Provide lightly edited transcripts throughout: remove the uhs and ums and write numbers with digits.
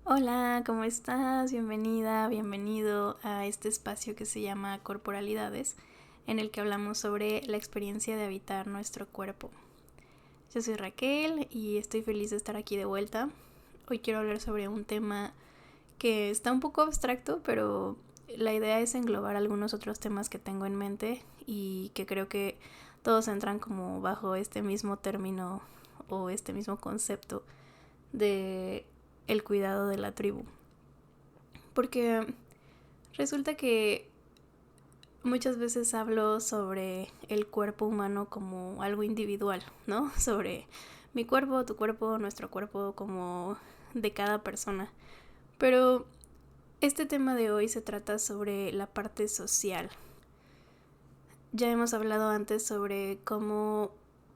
Hola, ¿cómo estás? Bienvenida, bienvenido a este espacio que se llama Corporalidades, en el que hablamos sobre la experiencia de habitar nuestro cuerpo. Yo soy Raquel y estoy feliz de estar aquí de vuelta. Hoy quiero hablar sobre un tema que está un poco abstracto, pero la idea es englobar algunos otros temas que tengo en mente y que creo que todos entran como bajo este mismo término o este mismo concepto de el cuidado de la tribu. Porque resulta que muchas veces hablo sobre el cuerpo humano como algo individual, ¿no? Sobre mi cuerpo, tu cuerpo, nuestro cuerpo, como de cada persona. Pero este tema de hoy se trata sobre la parte social. Ya hemos hablado antes sobre cómo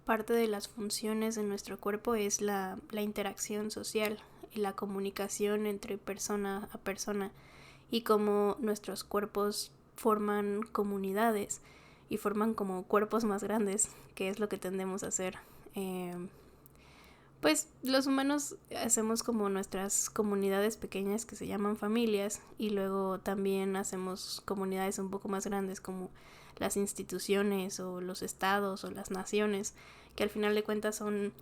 parte de las funciones de nuestro cuerpo es la interacción social y la comunicación entre persona a persona y cómo nuestros cuerpos forman comunidades y forman como cuerpos más grandes, que es lo que tendemos a hacer. Pues los humanos hacemos como nuestras comunidades pequeñas que se llaman familias y luego también hacemos comunidades un poco más grandes como las instituciones o los estados o las naciones, que al final de cuentas son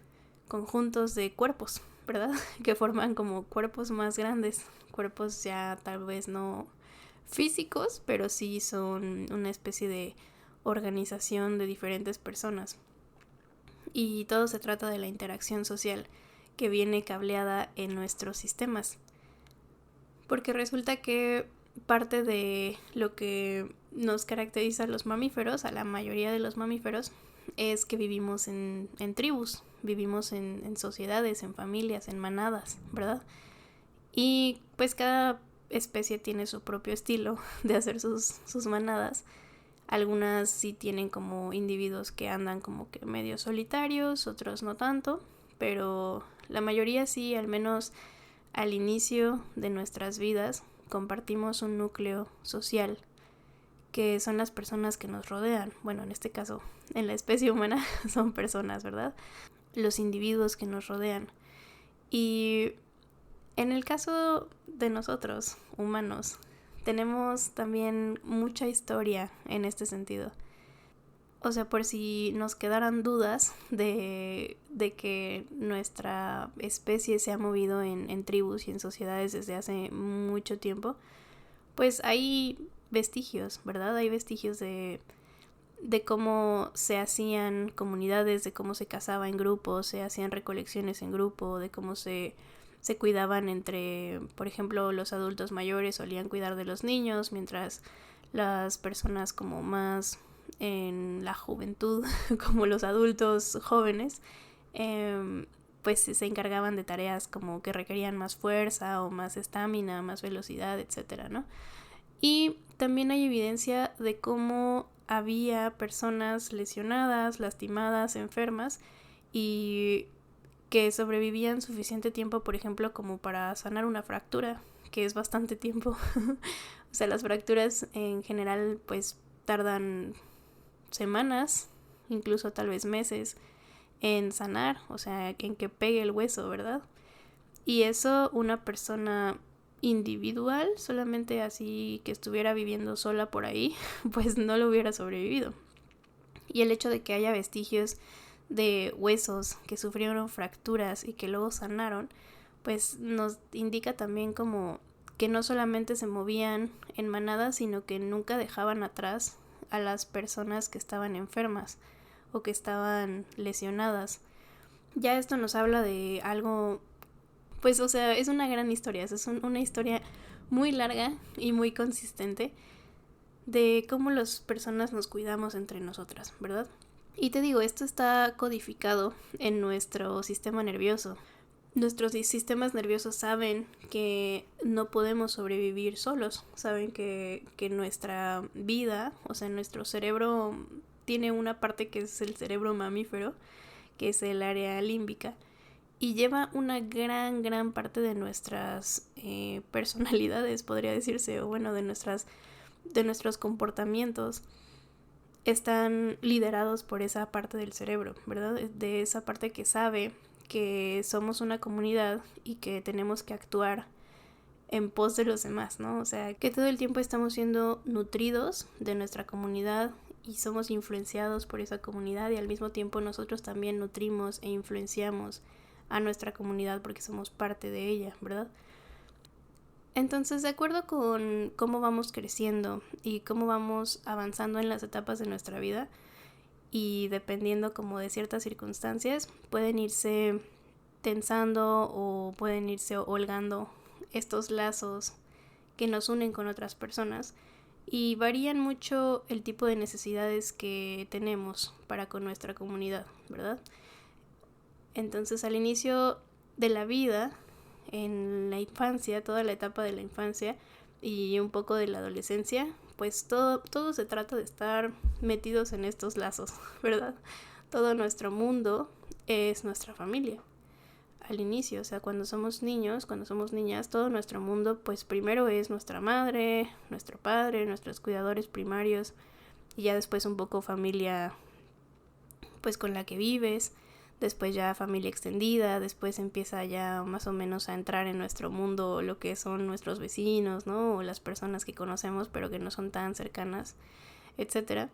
conjuntos de cuerpos, ¿verdad? Que forman como cuerpos más grandes, cuerpos ya tal vez no físicos, pero sí son una especie de organización de diferentes personas. Y todo se trata de la interacción social que viene cableada en nuestros sistemas. Porque resulta que parte de lo que nos caracteriza a los mamíferos, a la mayoría de los mamíferos, es que vivimos en tribus, vivimos en sociedades, en familias, en manadas, ¿verdad? Y pues cada especie tiene su propio estilo de hacer sus manadas. Algunas sí tienen como individuos que andan como que medio solitarios, otros no tanto, pero la mayoría sí, al menos al inicio de nuestras vidas, compartimos un núcleo social que son las personas que nos rodean. Bueno, en este caso, en la especie humana son personas, ¿verdad? Los individuos que nos rodean. Y en el caso de nosotros, humanos, tenemos también mucha historia en este sentido. O sea, por si nos quedaran dudas de que nuestra especie se ha movido en tribus y en sociedades desde hace mucho tiempo, pues hay vestigios, ¿verdad? Hay vestigios de cómo se hacían comunidades, de cómo se cazaba en grupo, se hacían recolecciones en grupo, de cómo se cuidaban entre, por ejemplo, los adultos mayores solían cuidar de los niños, mientras las personas como más en la juventud, como los adultos jóvenes, pues se encargaban de tareas como que requerían más fuerza o más estamina, más velocidad, etcétera, ¿no? Y también hay evidencia de cómo había personas lesionadas, lastimadas, enfermas y que sobrevivían suficiente tiempo, por ejemplo, como para sanar una fractura, que es bastante tiempo. O sea, las fracturas en general pues tardan semanas, incluso tal vez meses en sanar, o sea, en que pegue el hueso, ¿verdad? Y eso una persona individual, solamente así que estuviera viviendo sola por ahí, pues no lo hubiera sobrevivido. Y el hecho de que haya vestigios de huesos que sufrieron fracturas y que luego sanaron, pues nos indica también como que no solamente se movían en manadas, sino que nunca dejaban atrás a las personas que estaban enfermas o que estaban lesionadas. Ya esto nos habla de algo, pues o sea, es una gran historia, es una historia muy larga y muy consistente de cómo las personas nos cuidamos entre nosotras, ¿verdad? Y te digo, esto está codificado en nuestro sistema nervioso. Nuestros sistemas nerviosos saben que no podemos sobrevivir solos, saben que nuestra vida, o sea, nuestro cerebro tiene una parte que es el cerebro mamífero, que es el área límbica, y lleva una gran parte de nuestras personalidades, podría decirse, o bueno, de nuestros comportamientos están liderados por esa parte del cerebro, ¿verdad? De esa parte que sabe que somos una comunidad y que tenemos que actuar en pos de los demás, ¿no? O sea, que todo el tiempo estamos siendo nutridos de nuestra comunidad y somos influenciados por esa comunidad, y al mismo tiempo nosotros también nutrimos e influenciamos a nuestra comunidad porque somos parte de ella, ¿verdad? Entonces, de acuerdo con cómo vamos creciendo y cómo vamos avanzando en las etapas de nuestra vida, y dependiendo como de ciertas circunstancias, pueden irse tensando o pueden irse holgando estos lazos que nos unen con otras personas, y varían mucho el tipo de necesidades que tenemos para con nuestra comunidad, ¿verdad? Entonces, al inicio de la vida, en la infancia, toda la etapa de la infancia y un poco de la adolescencia, pues todo se trata de estar metidos en estos lazos, ¿verdad? Todo nuestro mundo es nuestra familia. Al inicio, o sea, cuando somos niños, cuando somos niñas, todo nuestro mundo, pues primero es nuestra madre, nuestro padre, nuestros cuidadores primarios, y ya después un poco familia, pues con la que vives, después ya familia extendida, después empieza ya más o menos a entrar en nuestro mundo lo que son nuestros vecinos, ¿no? O las personas que conocemos pero que no son tan cercanas, etcétera.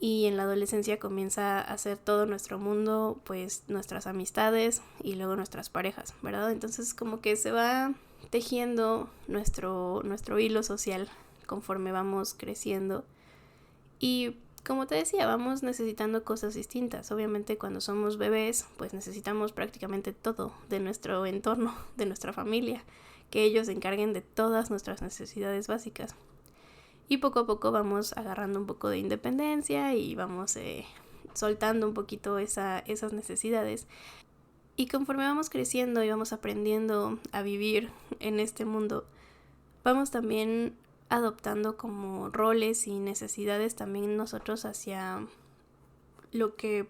Y en la adolescencia comienza a ser todo nuestro mundo, pues nuestras amistades y luego nuestras parejas, ¿verdad? Entonces como que se va tejiendo nuestro hilo social conforme vamos creciendo. Y como te decía, vamos necesitando cosas distintas. Obviamente cuando somos bebés, pues necesitamos prácticamente todo de nuestro entorno, de nuestra familia, que ellos se encarguen de todas nuestras necesidades básicas. Y poco a poco vamos agarrando un poco de independencia y vamos soltando un poquito esas necesidades. Y conforme vamos creciendo y vamos aprendiendo a vivir en este mundo, vamos también adoptando como roles y necesidades también nosotros hacia lo que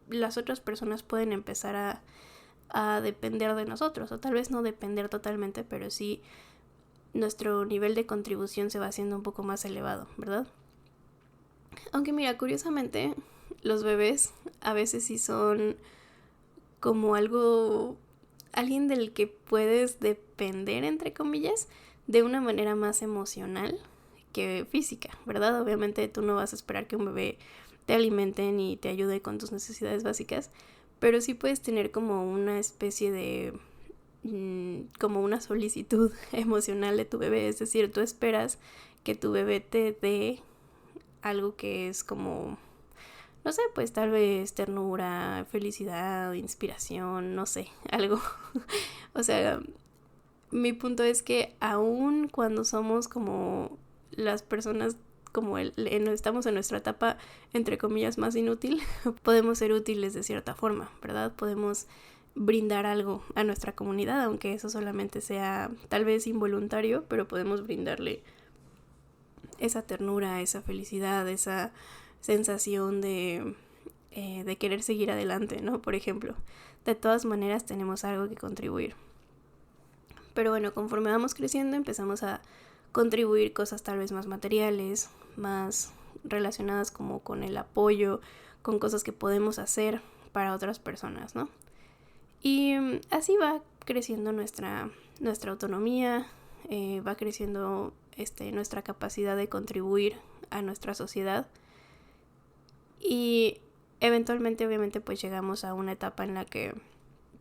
las otras personas pueden empezar a depender de nosotros, o tal vez no depender totalmente, pero sí nuestro nivel de contribución se va haciendo un poco más elevado, ¿verdad? Aunque mira, curiosamente, los bebés a veces sí son como alguien del que puedes depender, entre comillas, de una manera más emocional que física, ¿verdad? Obviamente tú no vas a esperar que un bebé te alimente ni te ayude con tus necesidades básicas, pero sí puedes tener como una especie de como una solicitud emocional de tu bebé, es decir, tú esperas que tu bebé te dé algo que es como, no sé, pues tal vez ternura, felicidad, inspiración, no sé, algo. O sea, mi punto es que aun cuando somos como las personas como estamos en nuestra etapa entre comillas más inútil, podemos ser útiles de cierta forma, ¿verdad? Podemos brindar algo a nuestra comunidad, aunque eso solamente sea tal vez involuntario, pero podemos brindarle esa ternura, esa felicidad, esa sensación de querer seguir adelante, ¿no? Por ejemplo, de todas maneras tenemos algo que contribuir. Pero bueno, conforme vamos creciendo empezamos a contribuir cosas tal vez más materiales, más relacionadas como con el apoyo, con cosas que podemos hacer para otras personas, ¿no? Y así va creciendo nuestra autonomía, va creciendo nuestra capacidad de contribuir a nuestra sociedad, y eventualmente obviamente pues llegamos a una etapa en la que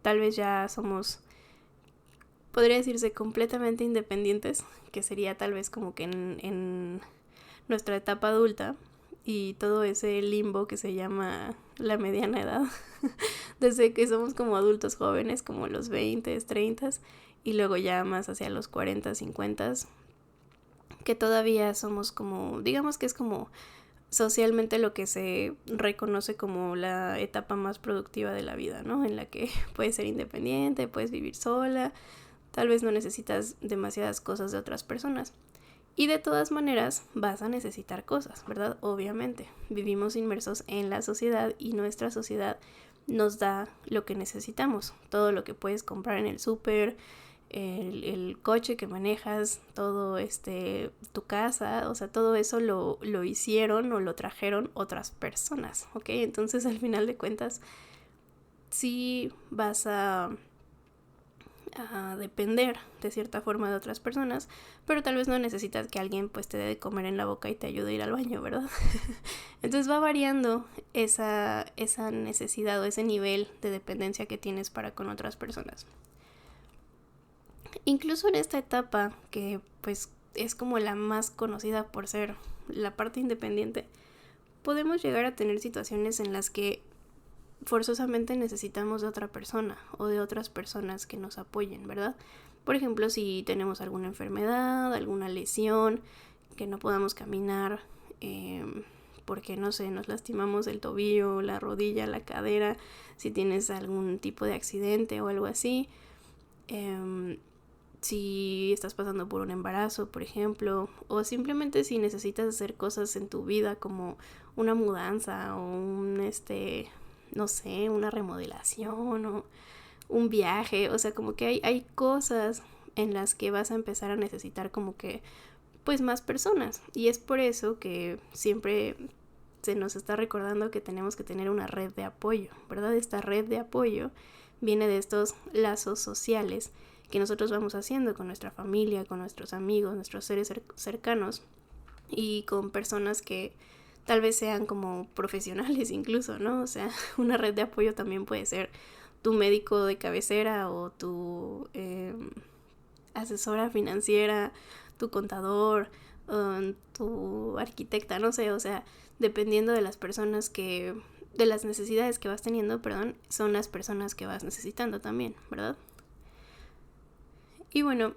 tal vez ya somos, podría decirse, completamente independientes, que sería tal vez como que en nuestra etapa adulta y todo ese limbo que se llama la mediana edad, desde que somos como adultos jóvenes, como los 20, 30, y luego ya más hacia los 40, 50, que todavía somos como, digamos que es como socialmente lo que se reconoce como la etapa más productiva de la vida, ¿no? En la que puedes ser independiente, puedes vivir sola, tal vez no necesitas demasiadas cosas de otras personas. Y de todas maneras vas a necesitar cosas, ¿verdad? Obviamente, vivimos inmersos en la sociedad y nuestra sociedad nos da lo que necesitamos. Todo lo que puedes comprar en el súper, el coche que manejas, todo tu casa, o sea, todo eso lo hicieron o lo trajeron otras personas, ¿ok? Entonces al final de cuentas sí vas a a depender de cierta forma de otras personas, pero tal vez no necesitas que alguien pues te dé de comer en la boca y te ayude a ir al baño, ¿verdad? Entonces va variando esa necesidad o ese nivel de dependencia que tienes para con otras personas. Incluso en esta etapa, que pues es como la más conocida por ser la parte independiente, podemos llegar a tener situaciones en las que forzosamente necesitamos de otra persona o de otras personas que nos apoyen, ¿verdad? Por ejemplo, si tenemos alguna enfermedad, alguna lesión, que no podamos caminar, porque no sé, nos lastimamos el tobillo, la rodilla, la cadera, si tienes algún tipo de accidente o algo así, si estás pasando por un embarazo, por ejemplo, o simplemente si necesitas hacer cosas en tu vida como una mudanza o no sé, una remodelación o un viaje, o sea, como que hay cosas en las que vas a empezar a necesitar como que pues más personas, y es por eso que siempre se nos está recordando que tenemos que tener una red de apoyo, ¿verdad? Esta red de apoyo viene de estos lazos sociales que nosotros vamos haciendo con nuestra familia, con nuestros amigos, nuestros seres cercanos y con personas que tal vez sean como profesionales incluso, ¿no? O sea, una red de apoyo también puede ser tu médico de cabecera o tu asesora financiera, tu contador, tu arquitecta, no sé, o sea, dependiendo de las personas de las necesidades que vas teniendo, son las personas que vas necesitando también, ¿verdad? Y bueno,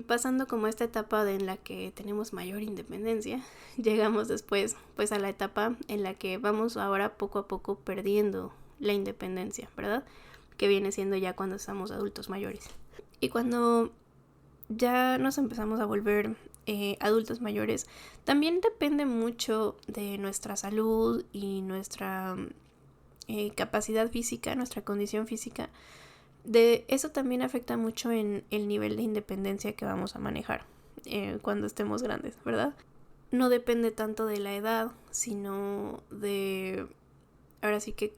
pasando como esta etapa en la que tenemos mayor independencia, llegamos después pues a la etapa en la que vamos ahora poco a poco perdiendo la independencia, ¿verdad? Que viene siendo ya cuando estamos adultos mayores. Y cuando ya nos empezamos a volver adultos mayores, también depende mucho de nuestra salud y nuestra capacidad física, nuestra condición física. De eso también afecta mucho en el nivel de independencia que vamos a manejar cuando estemos grandes, ¿verdad? No depende tanto de la edad, sino de, ahora sí que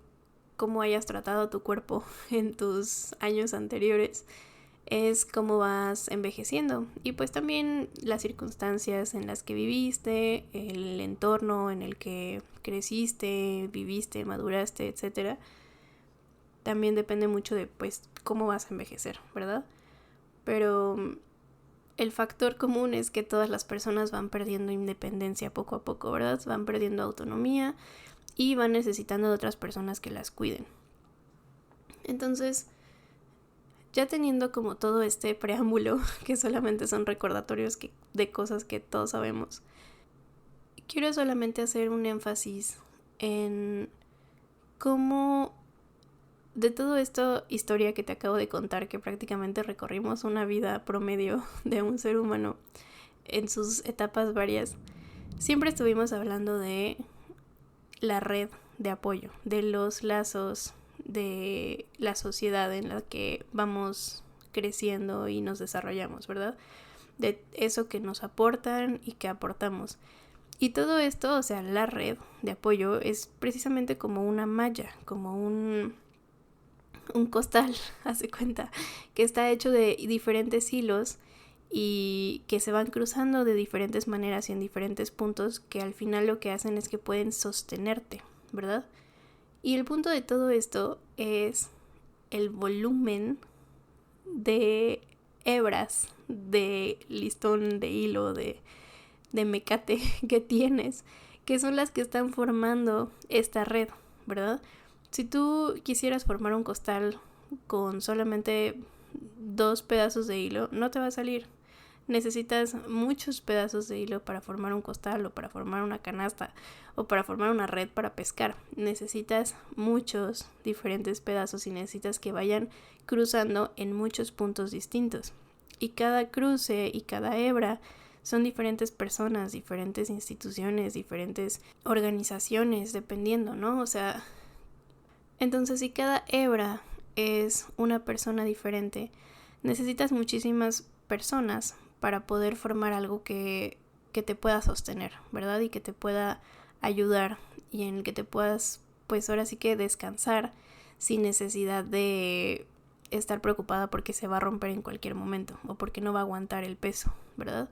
cómo hayas tratado tu cuerpo en tus años anteriores, es cómo vas envejeciendo, y pues también las circunstancias en las que viviste, el entorno en el que creciste, viviste, maduraste, etcétera. También depende mucho de pues cómo vas a envejecer, ¿verdad? Pero el factor común es que todas las personas van perdiendo independencia poco a poco, ¿verdad? Van perdiendo autonomía y van necesitando de otras personas que las cuiden. Entonces, ya teniendo como todo este preámbulo, que solamente son recordatorios de cosas que todos sabemos, quiero solamente hacer un énfasis en cómo de todo esto historia que te acabo de contar, que prácticamente recorrimos una vida promedio de un ser humano en sus etapas varias, siempre estuvimos hablando de la red de apoyo, de los lazos de la sociedad en la que vamos creciendo y nos desarrollamos, ¿verdad? De eso que nos aportan y que aportamos. Y todo esto, o sea, la red de apoyo es precisamente como una malla, como un costal, hace cuenta, que está hecho de diferentes hilos y que se van cruzando de diferentes maneras y en diferentes puntos, que al final lo que hacen es que pueden sostenerte, ¿verdad? Y el punto de todo esto es el volumen de hebras, de listón, de hilo, de mecate que tienes, que son las que están formando esta red, ¿verdad? Si tú quisieras formar un costal con solamente 2 pedazos de hilo, no te va a salir. Necesitas muchos pedazos de hilo para formar un costal o para formar una canasta o para formar una red para pescar. Necesitas muchos diferentes pedazos y necesitas que vayan cruzando en muchos puntos distintos. Y cada cruce y cada hebra son diferentes personas, diferentes instituciones, diferentes organizaciones, dependiendo, ¿no? O sea, entonces si cada hebra es una persona diferente, necesitas muchísimas personas para poder formar algo que te pueda sostener, ¿verdad? Y que te pueda ayudar y en el que te puedas, pues ahora sí que descansar sin necesidad de estar preocupada porque se va a romper en cualquier momento o porque no va a aguantar el peso, ¿verdad?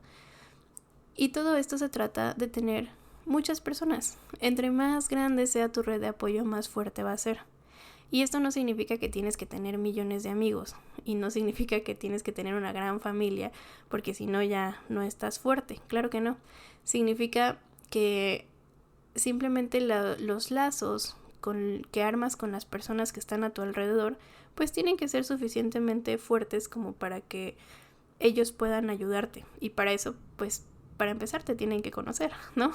Y todo esto se trata de tener muchas personas. Entre más grande sea tu red de apoyo, más fuerte va a ser. Y esto no significa que tienes que tener millones de amigos y no significa que tienes que tener una gran familia, porque si no ya no estás fuerte. Claro que no. Significa que simplemente los lazos que armas con las personas que están a tu alrededor, pues tienen que ser suficientemente fuertes como para que ellos puedan ayudarte. Y para eso, pues, para empezar te tienen que conocer, ¿no?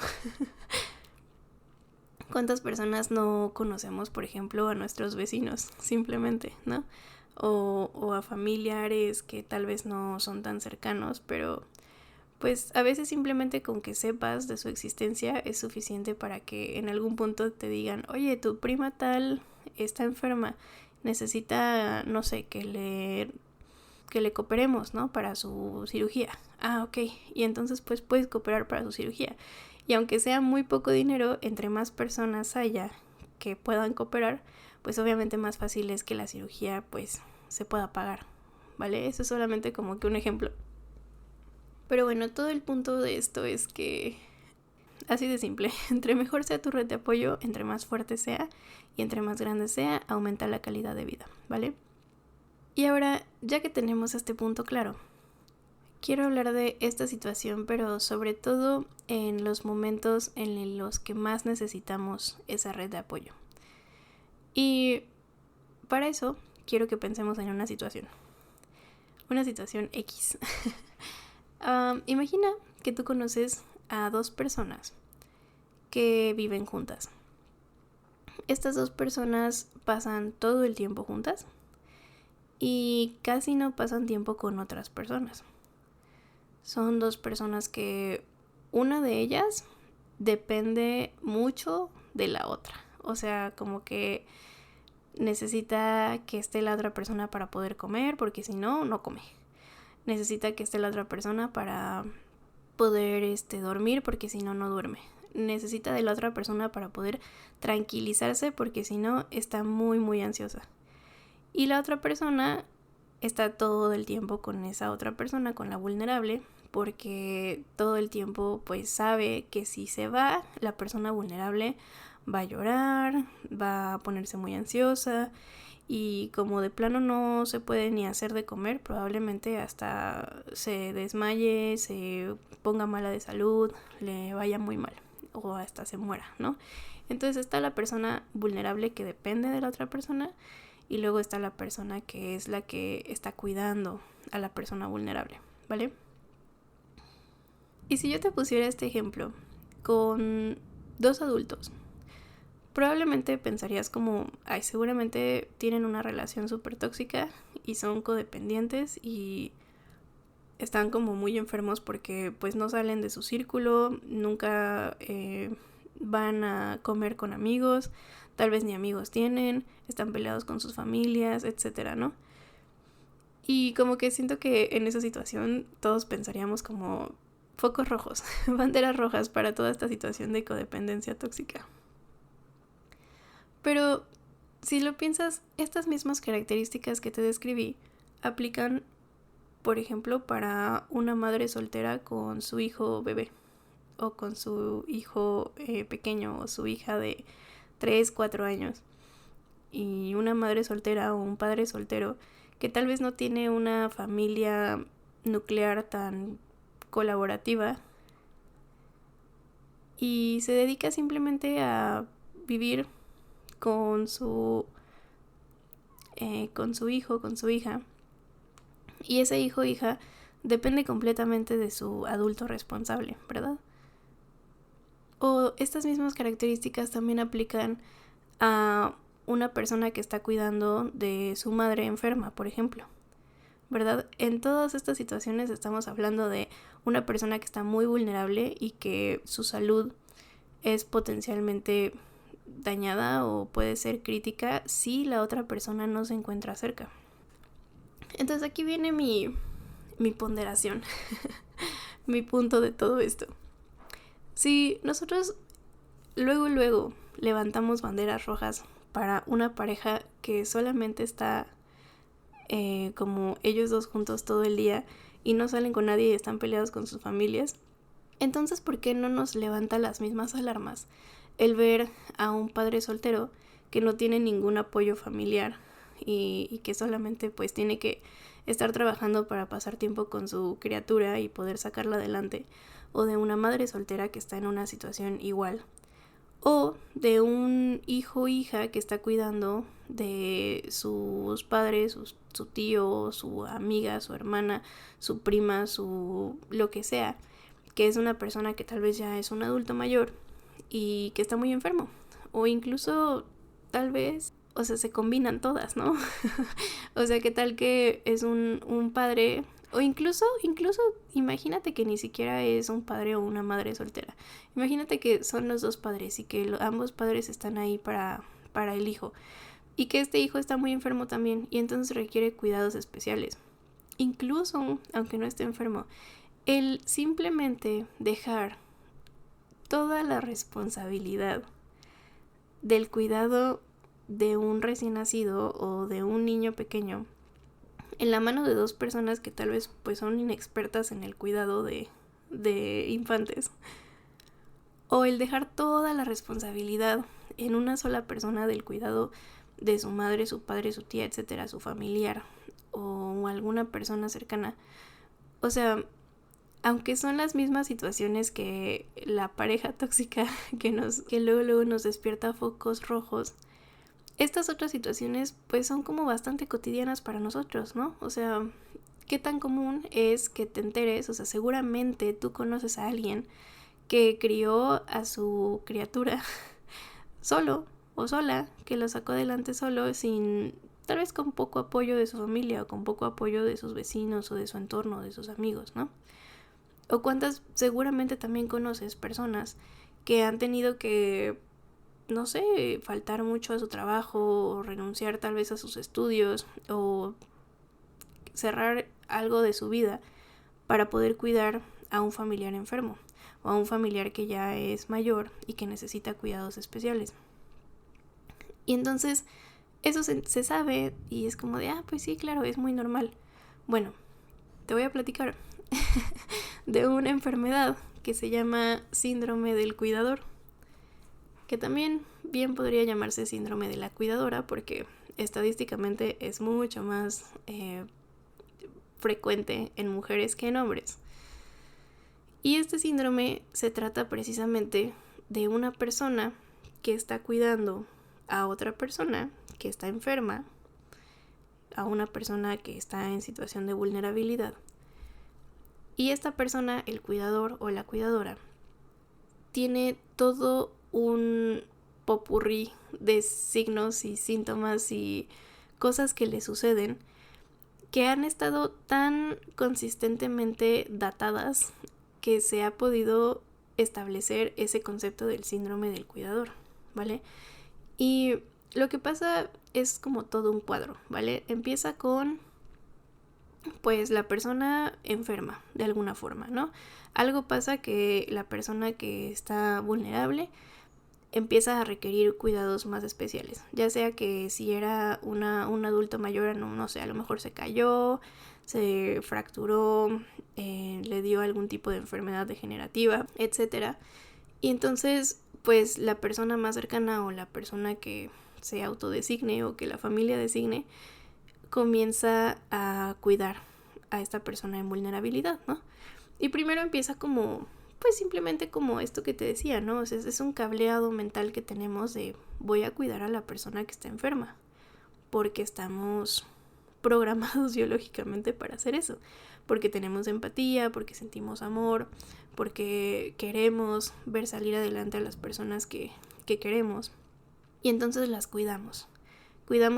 ¿Cuántas personas no conocemos, por ejemplo, a nuestros vecinos, simplemente, ¿no? O a familiares que tal vez no son tan cercanos, pero pues a veces simplemente con que sepas de su existencia es suficiente para que en algún punto te digan, oye, tu prima tal está enferma, necesita, no sé, que le cooperemos, ¿no? Para su cirugía. Ah, ok. Y entonces pues puedes cooperar para su cirugía. Y aunque sea muy poco dinero, entre más personas haya que puedan cooperar, pues obviamente más fácil es que la cirugía pues se pueda pagar, ¿vale? Eso es solamente como que un ejemplo. Pero bueno, todo el punto de esto es que, así de simple, entre mejor sea tu red de apoyo, entre más fuerte sea y entre más grande sea, aumenta la calidad de vida, ¿vale? Y ahora, ya que tenemos este punto claro, quiero hablar de esta situación, pero sobre todo en los momentos en los que más necesitamos esa red de apoyo. Y para eso, quiero que pensemos en una situación X. Imagina que tú conoces a dos personas que viven juntas. Estas dos personas pasan todo el tiempo juntas y casi no pasan tiempo con otras personas. Son dos personas que una de ellas depende mucho de la otra. O sea, como que necesita que esté la otra persona para poder comer, porque si no, no come. Necesita que esté la otra persona para poder dormir, porque si no, no duerme. Necesita de la otra persona para poder tranquilizarse, porque si no, está muy, muy ansiosa. Y la otra persona está todo el tiempo con esa otra persona, con la vulnerable, porque todo el tiempo pues sabe que si se va, la persona vulnerable va a llorar, va a ponerse muy ansiosa y como de plano no se puede ni hacer de comer, probablemente hasta se desmaye, se ponga mala de salud, le vaya muy mal o hasta se muera, ¿no? Entonces está la persona vulnerable que depende de la otra persona y luego está la persona que es la que está cuidando a la persona vulnerable, ¿vale? Y si yo te pusiera este ejemplo con dos adultos, probablemente pensarías como, ay, seguramente tienen una relación súper tóxica y son codependientes y están como muy enfermos porque pues no salen de su círculo, nunca van a comer con amigos, tal vez ni amigos tienen, están peleados con sus familias, etcétera, ¿no? Y como que siento que en esa situación todos pensaríamos como focos rojos, banderas rojas para toda esta situación de codependencia tóxica. Pero si lo piensas, estas mismas características que te describí aplican, por ejemplo, para una madre soltera con su hijo bebé o con su hijo pequeño o su hija de 3, 4 años. Y una madre soltera o un padre soltero que tal vez no tiene una familia nuclear tan colaborativa y se dedica simplemente a vivir con su hijo, con su hija, y ese hijo o hija depende completamente de su adulto responsable, ¿verdad? O estas mismas características también aplican a una persona que está cuidando de su madre enferma, por ejemplo, ¿verdad? En todas estas situaciones estamos hablando de una persona que está muy vulnerable y que su salud es potencialmente dañada o puede ser crítica si la otra persona no se encuentra cerca. Entonces aquí viene mi ponderación, mi punto de todo esto. Si nosotros luego levantamos banderas rojas para una pareja que solamente está como ellos dos juntos todo el día y no salen con nadie y están peleados con sus familias. Entonces, ¿por qué no nos levanta las mismas alarmas el ver a un padre soltero que no tiene ningún apoyo familiar y que solamente pues tiene que estar trabajando para pasar tiempo con su criatura y poder sacarla adelante, o de una madre soltera que está en una situación igual, o de un hijo o hija que está cuidando de sus padres, su tío, su amiga, su hermana, su prima, su lo que sea, que es una persona que tal vez ya es un adulto mayor y que está muy enfermo, o incluso tal vez, o sea, se combinan todas, ¿no? O sea, ¿qué tal que es un padre, o incluso imagínate que ni siquiera es un padre o una madre soltera. Imagínate que son los dos padres y que ambos padres están ahí para el hijo, y que este hijo está muy enfermo también y entonces requiere cuidados especiales. Incluso, aunque no esté enfermo, el simplemente dejar toda la responsabilidad del cuidado de un recién nacido o de un niño pequeño en la mano de dos personas que tal vez pues son inexpertas en el cuidado de infantes, o el dejar toda la responsabilidad en una sola persona del cuidado de su madre, su padre, su tía, etcétera, su familiar o alguna persona cercana. O sea, aunque son las mismas situaciones que la pareja tóxica que luego nos despierta focos rojos, estas otras situaciones pues son como bastante cotidianas para nosotros, ¿no? O sea, ¿qué tan común es que te enteres? O sea, seguramente tú conoces a alguien que crió a su criatura solo o sola, que lo sacó adelante solo, sin, tal vez con poco apoyo de su familia o con poco apoyo de sus vecinos o de su entorno, de sus amigos, ¿no? O cuántas seguramente también conoces personas que han tenido que, no sé, faltar mucho a su trabajo o renunciar tal vez a sus estudios o cerrar algo de su vida para poder cuidar a un familiar enfermo o a un familiar que ya es mayor y que necesita cuidados especiales. Y entonces eso se sabe y es como de, pues sí, claro, es muy normal. Bueno, te voy a platicar de una enfermedad que se llama síndrome del cuidador, que también bien podría llamarse síndrome de la cuidadora porque estadísticamente es mucho más frecuente en mujeres que en hombres. Y este síndrome se trata precisamente de una persona que está cuidando a otra persona que está enferma, a una persona que está en situación de vulnerabilidad. Y esta persona, el cuidador o la cuidadora, tiene todo un popurrí de signos y síntomas y cosas que le suceden que han estado tan consistentemente datadas que se ha podido establecer ese concepto del síndrome del cuidador, ¿vale? Y lo que pasa es como todo un cuadro, ¿vale? Empieza con pues la persona enferma de alguna forma, ¿no? Algo pasa que la persona que está vulnerable empieza a requerir cuidados más especiales, ya sea que si era un adulto mayor, no sé, a lo mejor se cayó, se fracturó, le dio algún tipo de enfermedad degenerativa, etcétera. Y entonces pues la persona más cercana o la persona que se autodesigne o que la familia designe comienza a cuidar a esta persona en vulnerabilidad, ¿no? Y primero empieza como, pues simplemente como esto que te decía, ¿no? O sea, es un cableado mental que tenemos de voy a cuidar a la persona que está enferma, porque estamos programados biológicamente para hacer eso, porque tenemos empatía, porque sentimos amor, porque queremos ver salir adelante a las personas que queremos, y entonces las cuidamos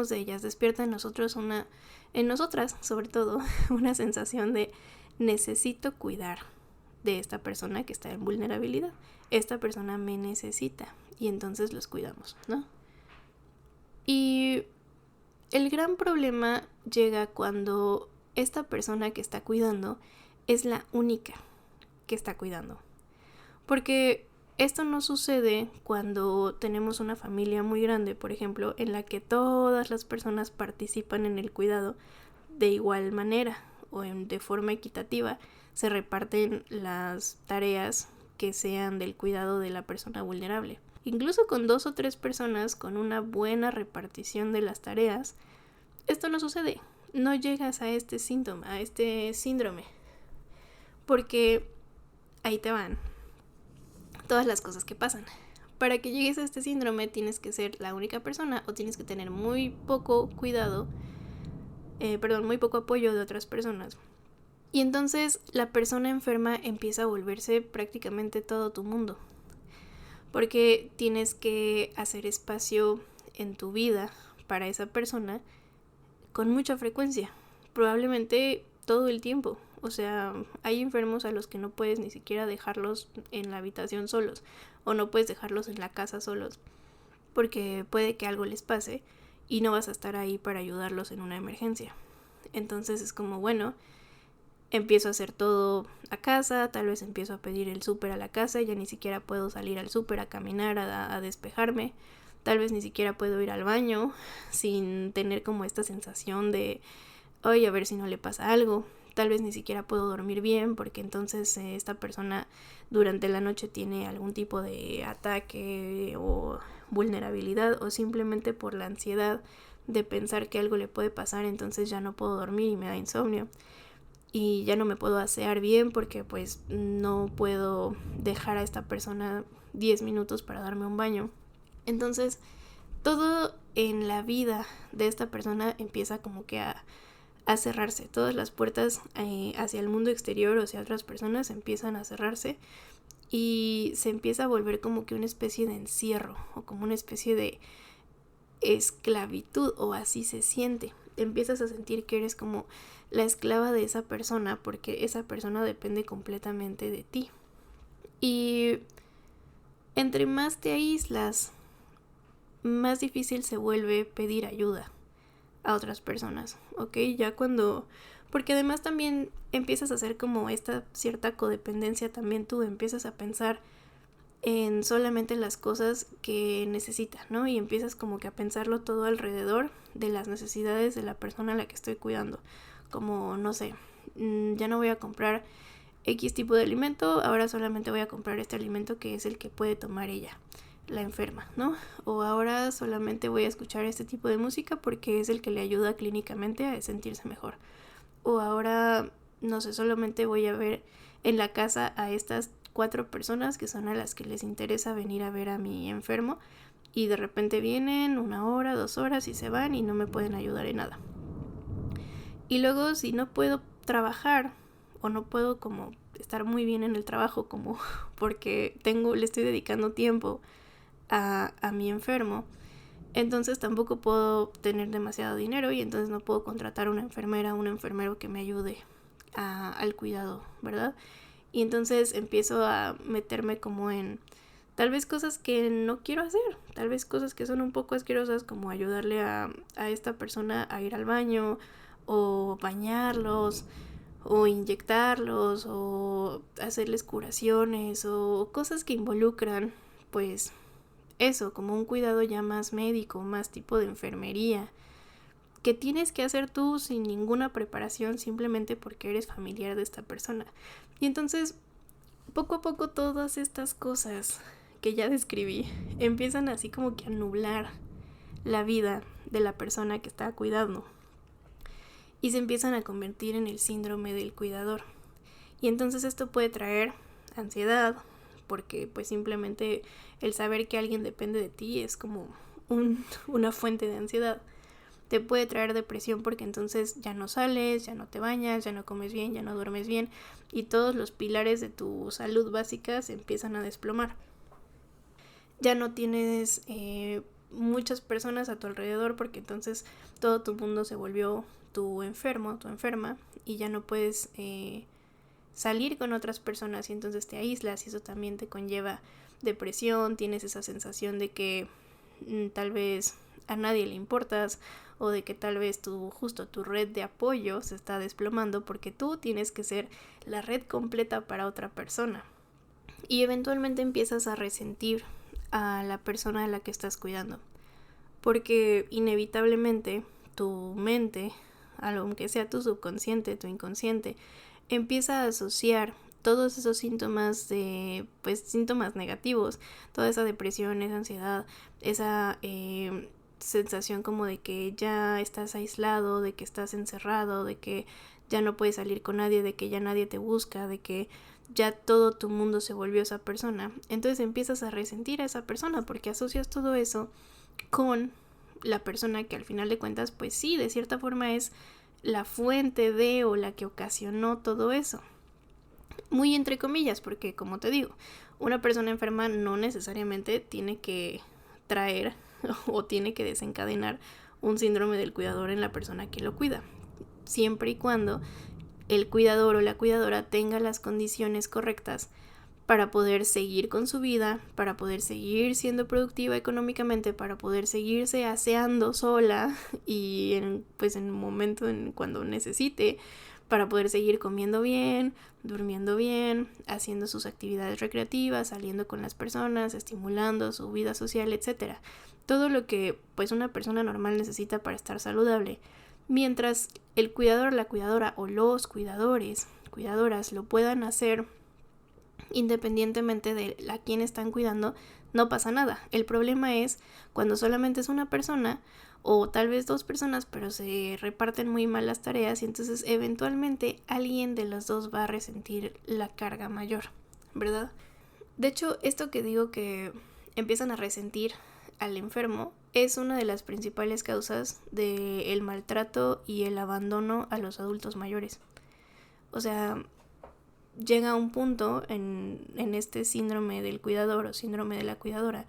de ellas. Despierta en nosotros en nosotras sobre todo, una sensación de necesito cuidar de esta persona que está en vulnerabilidad. Esta persona me necesita y entonces los cuidamos, ¿no? Y el gran problema llega cuando esta persona que está cuidando es la única que está cuidando. Porque esto no sucede cuando tenemos una familia muy grande, por ejemplo, en la que todas las personas participan en el cuidado de igual manera o de forma equitativa se reparten las tareas que sean del cuidado de la persona vulnerable. Incluso con 2 o 3 personas, con una buena repartición de las tareas, esto no sucede. No llegas a este síntoma, a este síndrome. Porque ahí te van todas las cosas que pasan. Para que llegues a este síndrome tienes que ser la única persona o tienes que tener muy poco cuidado, muy poco apoyo de otras personas. Y entonces la persona enferma empieza a volverse prácticamente todo tu mundo. Porque tienes que hacer espacio en tu vida para esa persona con mucha frecuencia, probablemente todo el tiempo. O sea, hay enfermos a los que no puedes ni siquiera dejarlos en la habitación solos o no puedes dejarlos en la casa solos porque puede que algo les pase y no vas a estar ahí para ayudarlos en una emergencia. Entonces es como, bueno, empiezo a hacer todo a casa, tal vez empiezo a pedir el súper a la casa y ya ni siquiera puedo salir al súper a caminar, a despejarme. Tal vez ni siquiera puedo ir al baño sin tener como esta sensación de, ay, a ver si no le pasa algo. Tal vez ni siquiera puedo dormir bien porque entonces esta persona durante la noche tiene algún tipo de ataque o vulnerabilidad o simplemente por la ansiedad de pensar que algo le puede pasar, entonces ya no puedo dormir y me da insomnio. Y ya no me puedo asear bien porque pues no puedo dejar a esta persona 10 minutos para darme un baño. Entonces todo en la vida de esta persona empieza como que a cerrarse. Todas las puertas hacia el mundo exterior o hacia otras personas empiezan a cerrarse y se empieza a volver como que una especie de encierro o como una especie de esclavitud, o así se siente. Empiezas a sentir que eres como la esclava de esa persona porque esa persona depende completamente de ti. Y entre más te aíslas, más difícil se vuelve pedir ayuda a otras personas, ¿ok? Ya cuando... Porque además también empiezas a hacer como esta cierta codependencia también tú, empiezas a pensar en solamente las cosas que necesitas, ¿no? Y empiezas como que a pensarlo todo alrededor de las necesidades de la persona a la que estoy cuidando. Como, no sé, ya no voy a comprar X tipo de alimento, ahora solamente voy a comprar este alimento que es el que puede tomar ella, la enferma, ¿no? O ahora solamente voy a escuchar este tipo de música porque es el que le ayuda clínicamente a sentirse mejor. O ahora, no sé, solamente voy a ver en la casa a estas 4 personas que son a las que les interesa venir a ver a mi enfermo y de repente vienen 1 hora, 2 horas y se van y no me pueden ayudar en nada. Y luego si no puedo trabajar o no puedo como estar muy bien en el trabajo como porque le estoy dedicando tiempo a mi enfermo, entonces tampoco puedo tener demasiado dinero y entonces no puedo contratar a una enfermera o un enfermero que me ayude al cuidado, ¿verdad? Y entonces empiezo a meterme como en tal vez cosas que no quiero hacer, tal vez cosas que son un poco asquerosas, como ayudarle a esta persona a ir al baño o bañarlos o inyectarlos o hacerles curaciones o cosas que involucran pues eso, como un cuidado ya más médico, más tipo de enfermería, que tienes que hacer tú sin ninguna preparación simplemente porque eres familiar de esta persona. Y entonces, poco a poco todas estas cosas que ya describí empiezan así como que a nublar la vida de la persona que está cuidando y se empiezan a convertir en el síndrome del cuidador. Y entonces esto puede traer ansiedad, porque pues simplemente el saber que alguien depende de ti es como una fuente de ansiedad. Te puede traer depresión porque entonces ya no sales, ya no te bañas, ya no comes bien, ya no duermes bien y todos los pilares de tu salud básica se empiezan a desplomar. Ya no tienes muchas personas a tu alrededor porque entonces todo tu mundo se volvió tu enfermo, tu enferma y ya no puedes salir con otras personas y entonces te aíslas y eso también te conlleva depresión, tienes esa sensación de que tal vez a nadie le importas o de que tal vez tu red de apoyo se está desplomando porque tú tienes que ser la red completa para otra persona y eventualmente empiezas a resentir a la persona a la que estás cuidando porque inevitablemente tu mente aunque sea tu subconsciente, tu inconsciente, empieza a asociar todos esos síntomas de, pues, síntomas negativos, toda esa depresión, esa ansiedad, esa sensación como de que ya estás aislado, de que estás encerrado, de que ya no puedes salir con nadie, de que ya nadie te busca, de que ya todo tu mundo se volvió esa persona. Entonces empiezas a resentir a esa persona porque asocias todo eso con la persona que al final de cuentas, pues sí, de cierta forma es la fuente de o la que ocasionó todo eso. Muy entre comillas, porque como te digo, una persona enferma no necesariamente tiene que traer o tiene que desencadenar un síndrome del cuidador en la persona que lo cuida, siempre y cuando el cuidador o la cuidadora tenga las condiciones correctas para poder seguir con su vida, para poder seguir siendo productiva económicamente, para poder seguirse aseando sola y en el momento cuando necesite, para poder seguir comiendo bien, durmiendo bien, haciendo sus actividades recreativas, saliendo con las personas, estimulando su vida social, etc. Todo lo que pues una persona normal necesita para estar saludable. Mientras el cuidador, la cuidadora o los cuidadores, cuidadoras lo puedan hacer independientemente de a quién están cuidando, no pasa nada. El problema es cuando solamente es una persona o tal vez dos personas, pero se reparten muy mal las tareas y entonces eventualmente alguien de los dos va a resentir la carga mayor, ¿verdad? De hecho, esto que digo que empiezan a resentir al enfermo es una de las principales causas del maltrato y el abandono a los adultos mayores. O sea, llega un punto en este síndrome del cuidador o síndrome de la cuidadora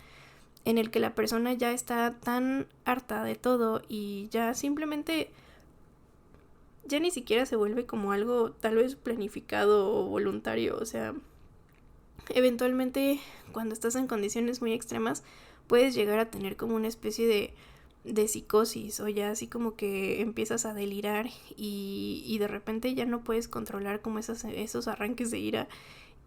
en el que la persona ya está tan harta de todo y ya simplemente ya ni siquiera se vuelve como algo tal vez planificado o voluntario. O sea, eventualmente cuando estás en condiciones muy extremas puedes llegar a tener como una especie de psicosis o ya así como que empiezas a delirar y de repente ya no puedes controlar como esos arranques de ira.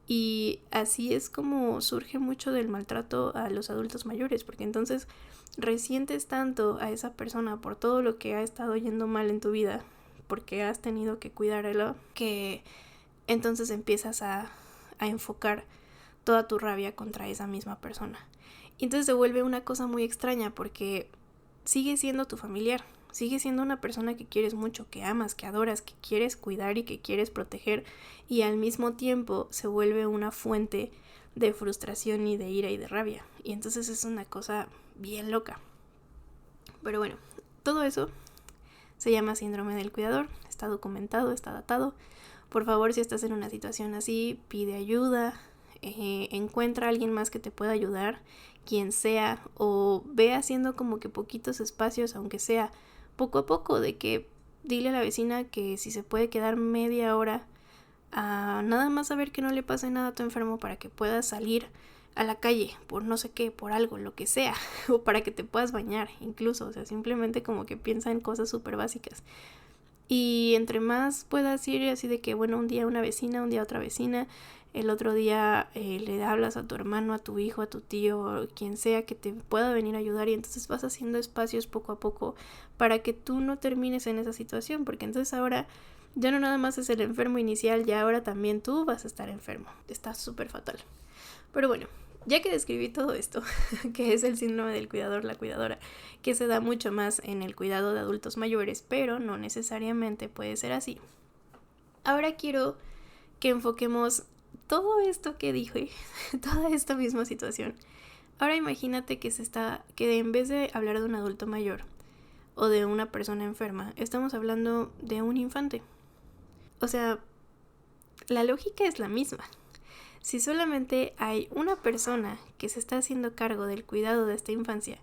Y así es como surge mucho del maltrato a los adultos mayores, porque entonces resientes tanto a esa persona por todo lo que ha estado yendo mal en tu vida, porque has tenido que cuidarlo, que entonces empiezas a enfocar toda tu rabia contra esa misma persona. Y entonces se vuelve una cosa muy extraña porque sigue siendo tu familiar, sigue siendo una persona que quieres mucho, que amas, que adoras, que quieres cuidar y que quieres proteger, y al mismo tiempo se vuelve una fuente de frustración y de ira y de rabia. Y entonces es una cosa bien loca. Pero bueno, todo eso se llama síndrome del cuidador, está documentado, está datado. Por favor, si estás en una situación así, pide ayuda, encuentra a alguien más que te pueda ayudar, quien sea, o ve haciendo como que poquitos espacios, aunque sea poco a poco, de que dile a la vecina que si se puede quedar media hora a nada más a ver que no le pase nada a tu enfermo para que puedas salir a la calle por no sé qué, por algo, lo que sea, o para que te puedas bañar incluso. O sea, simplemente como que piensa en cosas súper básicas. Y entre más puedas ir así de que, bueno, un día una vecina, un día otra vecina, el otro día le hablas a tu hermano, a tu hijo, a tu tío, o quien sea que te pueda venir a ayudar, y entonces vas haciendo espacios poco a poco para que tú no termines en esa situación, porque entonces ahora ya no nada más es el enfermo inicial, ya ahora también tú vas a estar enfermo. Está súper fatal. Pero bueno, ya que describí todo esto, que es el síndrome del cuidador, la cuidadora, que se da mucho más en el cuidado de adultos mayores, pero no necesariamente puede ser así. Ahora quiero que enfoquemos todo esto que dije, toda esta misma situación. Ahora imagínate que en vez de hablar de un adulto mayor o de una persona enferma, estamos hablando de un infante. O sea, la lógica es la misma. Si solamente hay una persona que se está haciendo cargo del cuidado de esta infancia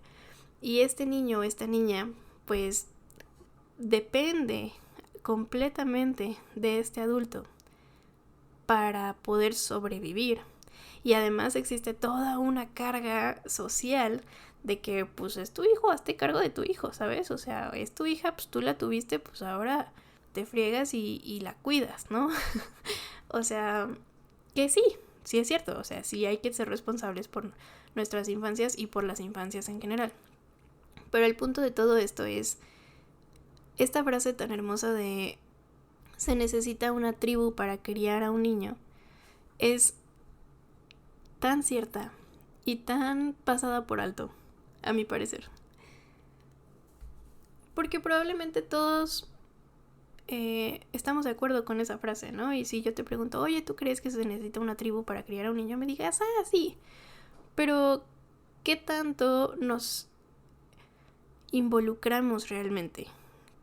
y este niño o esta niña pues depende completamente de este adulto para poder sobrevivir, y además existe toda una carga social de que pues es tu hijo, hazte cargo de tu hijo, ¿sabes? O sea, es tu hija, pues tú la tuviste, pues ahora te friegas y la cuidas, ¿no? O sea, que sí es cierto, o sea, sí hay que ser responsables por nuestras infancias y por las infancias en general. Pero el punto de todo esto es esta frase tan hermosa de se necesita una tribu para criar a un niño es tan cierta y tan pasada por alto, a mi parecer. Porque probablemente todos estamos de acuerdo con esa frase, ¿no? Y si yo te pregunto, oye, ¿tú crees que se necesita una tribu para criar a un niño? Me digas, sí. Pero, ¿qué tanto nos involucramos realmente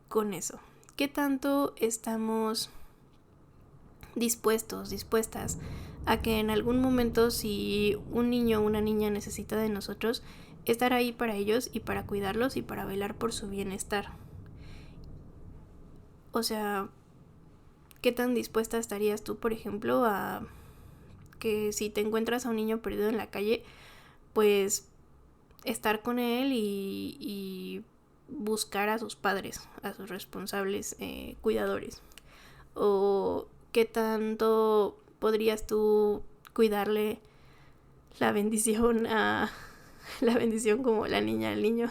con eso? ¿Qué tanto estamos dispuestas a que en algún momento, si un niño o una niña necesita de nosotros, estar ahí para ellos y para cuidarlos y para velar por su bienestar? O sea, ¿qué tan dispuesta estarías tú, por ejemplo, a que si te encuentras a un niño perdido en la calle, pues estar con él y buscar a sus padres, a sus responsables cuidadores? ¿O qué tanto podrías tú cuidarle la bendición como la niña al niño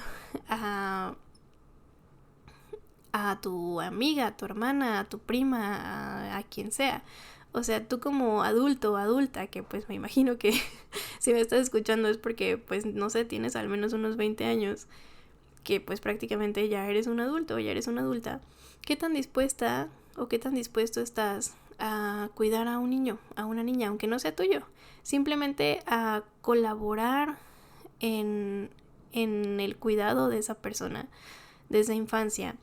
a tu amiga, a tu hermana, a tu prima, a quien sea? O sea, tú como adulto o adulta, que pues me imagino que si me estás escuchando es porque, pues no sé, tienes al menos unos 20 años, que pues prácticamente ya eres un adulto o ya eres una adulta. ¿Qué tan dispuesta o qué tan dispuesto estás a cuidar a un niño, a una niña, aunque no sea tuyo? Simplemente a colaborar en el cuidado de esa persona, de esa infancia.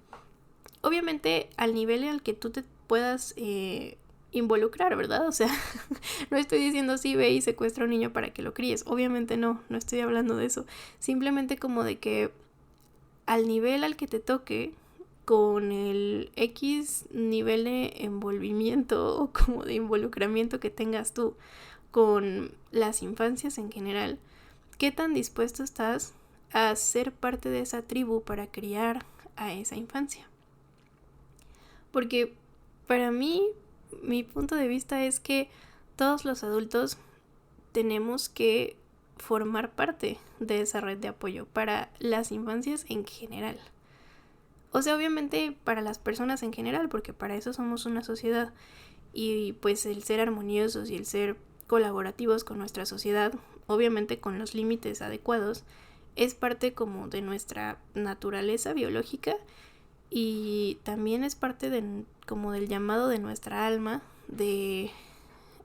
Obviamente al nivel al que tú te puedas involucrar, ¿verdad? O sea, no estoy diciendo sí, ve y secuestra a un niño para que lo críes. Obviamente no estoy hablando de eso. Simplemente como de que al nivel al que te toque, con el X nivel de envolvimiento o como de involucramiento que tengas tú con las infancias en general, ¿qué tan dispuesto estás a ser parte de esa tribu para criar a esa infancia? Porque para mí, mi punto de vista es que todos los adultos tenemos que formar parte de esa red de apoyo para las infancias en general. O sea, obviamente para las personas en general, porque para eso somos una sociedad. Y pues el ser armoniosos y el ser colaborativos con nuestra sociedad, obviamente con los límites adecuados, es parte como de nuestra naturaleza biológica y también es parte de como del llamado de nuestra alma de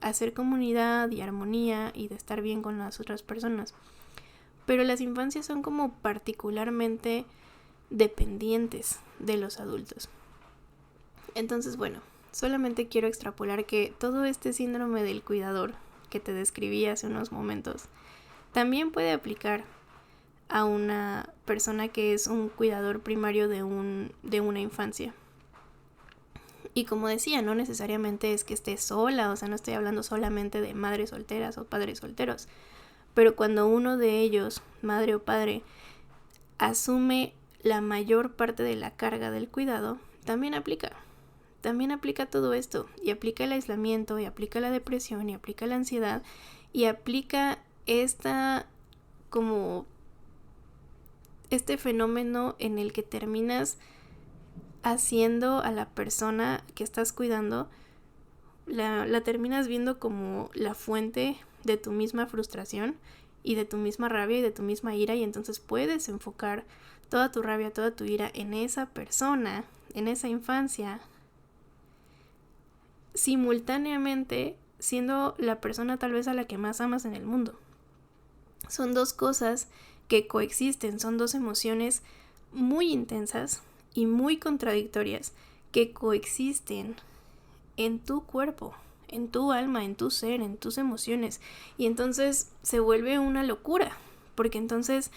hacer comunidad y armonía y de estar bien con las otras personas. Pero las infancias son como particularmente dependientes de los adultos. Entonces, bueno, solamente quiero extrapolar que todo este síndrome del cuidador que te describí hace unos momentos también puede aplicar a una persona que es un cuidador primario de una infancia. Y como decía, no necesariamente es que esté sola, o sea, no estoy hablando solamente de madres solteras o padres solteros, pero cuando uno de ellos, madre o padre, asume la mayor parte de la carga del cuidado, también aplica todo esto, y aplica el aislamiento, y aplica la depresión, y aplica la ansiedad, y aplica este fenómeno en el que terminas haciendo a la persona que estás cuidando, la terminas viendo como la fuente de tu misma frustración y de tu misma rabia y de tu misma ira, y entonces puedes enfocar toda tu rabia, toda tu ira en esa persona, en esa infancia, simultáneamente siendo la persona tal vez a la que más amas en el mundo. Son dos cosas que coexisten, son dos emociones muy intensas y muy contradictorias que coexisten en tu cuerpo, en tu alma, en tu ser, en tus emociones. Y entonces se vuelve una locura, porque entonces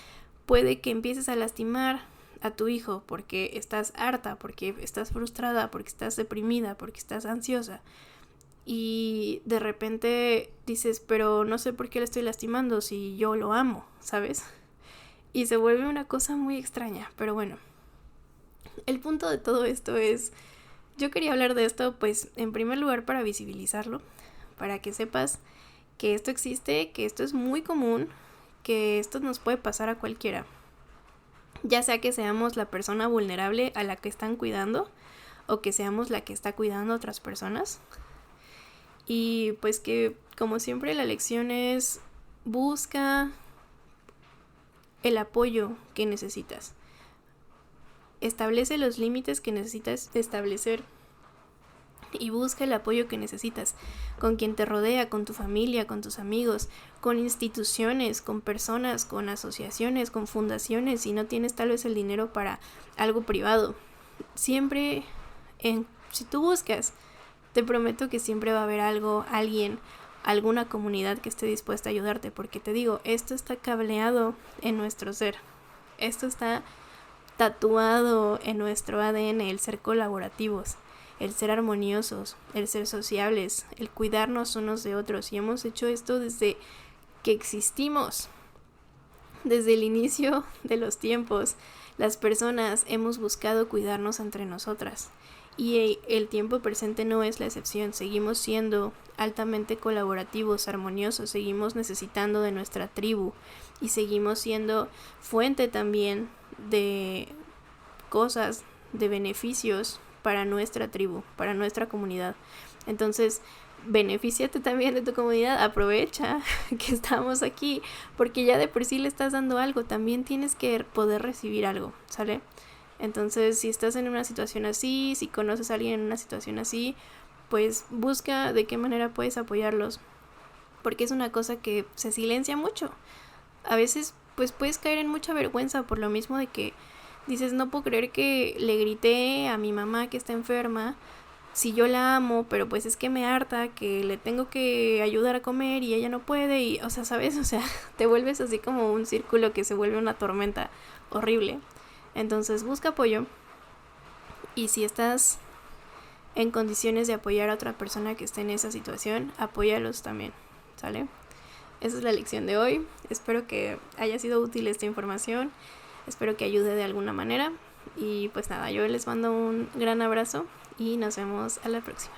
puede que empieces a lastimar a tu hijo porque estás harta, porque estás frustrada, porque estás deprimida, porque estás ansiosa. Y de repente dices, pero no sé por qué le estoy lastimando si yo lo amo, ¿sabes? Y se vuelve una cosa muy extraña, pero bueno. El punto de todo esto es, yo quería hablar de esto pues en primer lugar para visibilizarlo, para que sepas que esto existe, que esto es muy común, que esto nos puede pasar a cualquiera. ya sea que seamos la persona vulnerable a la que están cuidando o que seamos la que está cuidando a otras personas. Y pues que, como siempre, la lección es: busca el apoyo que necesitas. Establece los límites que necesitas establecer y busca el apoyo que necesitas con quien te rodea, con tu familia, con tus amigos, con instituciones, con personas, con asociaciones, con fundaciones, si no tienes tal vez el dinero para algo privado. Siempre, si tú buscas, te prometo que siempre va a haber algo, alguien, alguna comunidad que esté dispuesta a ayudarte, porque te digo, esto está cableado en nuestro ser, esto está tatuado en nuestro ADN, el ser colaborativos, el ser armoniosos, el ser sociables, el cuidarnos unos de otros, y hemos hecho esto desde que existimos, desde el inicio de los tiempos. Las personas hemos buscado cuidarnos entre nosotras, y el tiempo presente no es la excepción. Seguimos siendo altamente colaborativos, armoniosos, seguimos necesitando de nuestra tribu y seguimos siendo fuente también de cosas, de beneficios para nuestra tribu, para nuestra comunidad. Entonces, benefíciate también de tu comunidad, aprovecha que estamos aquí, porque ya de por sí le estás dando algo, también tienes que poder recibir algo, ¿sale? Entonces, si estás en una situación así, si conoces a alguien en una situación así, pues busca de qué manera puedes apoyarlos, porque es una cosa que se silencia mucho. A veces, pues puedes caer en mucha vergüenza por lo mismo de que dices: no puedo creer que le grité a mi mamá que está enferma, si yo la amo, pero pues es que me harta que le tengo que ayudar a comer y ella no puede, y, o sea, ¿sabes? O sea, te vuelves así como un círculo que se vuelve una tormenta horrible. Entonces, busca apoyo, y si estás en condiciones de apoyar a otra persona que esté en esa situación, apóyalos también, ¿sale? Esa es la lección de hoy. Espero que haya sido útil esta información, espero que ayude de alguna manera, y pues nada, yo les mando un gran abrazo y nos vemos a la próxima.